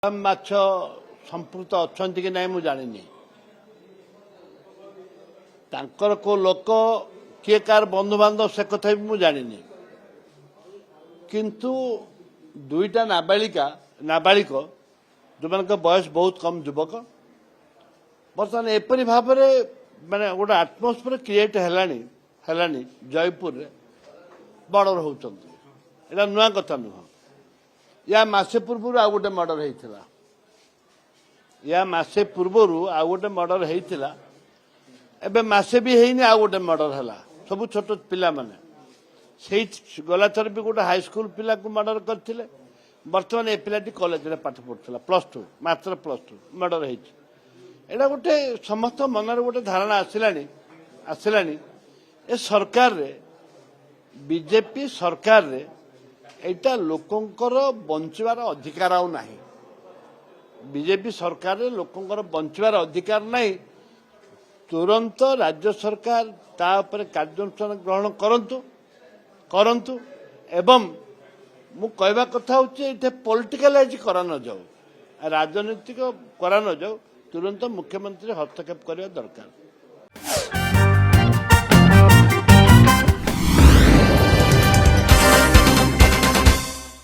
ମାଛ ସମ୍ପୃକ୍ତ ଅଛନ୍ତି କି ନାହିଁ ମୁଁ ଜାଣିନି। ତାଙ୍କର କୋଉ ଲୋକ କିଏ କାହାର ବନ୍ଧୁବାନ୍ଧବ ସେ କଥା ବି ମୁଁ ଜାଣିନି। କିନ୍ତୁ ଦୁଇଟା ନାବାଳିକ ଯୋଉମାନଙ୍କ ବୟସ ବହୁତ କମ ଯୁବକ ବର୍ତ୍ତମାନ ଏପରି ଭାବରେ ମାନେ ଗୋଟେ ଆଟମୋସ୍ଫିୟର କ୍ରିଏଟ୍ ହେଲାଣି ଜୟପୁରରେ ମର୍ଡର ହେଉଛନ୍ତି। ଏଇଟା ନୂଆ କଥା ନୁହଁ। या मासे पूर्व आउ गोटे मर्डर होता या मासे पूर्व आउ गोटे मर्डर होता एबे मासे भी हैनी आउ गोटे मर्डर है सब छोट पिला माने से गला थर भी गोटे हाईस्कल पिला को मर्डर करते बर्तमान ए पिलाटी कॉलेज में पाठ पढ़ुला +2 मात्र +2 मर्डर होता गोटे समस्त मनर गोटे धारणा आसलानी ए सरकार रे बीजेपी सरकार रे एटा लोकंकर बंचवार अधिकार आउ नाही। बीजेपी सरकार रे लोकंकर बंचवार अधिकार नहीं। तुरंत राज्य सरकार ता ऊपर कार्यानुष्ठान ग्रहण करंतु एवं मु कहवा कथा होचे एटे पॉलिटिकलाइज करा न जाऊ राजनीतिक करा न जाऊ तुरंत मुख्यमंत्री हस्तक्षेप करबा दरकार।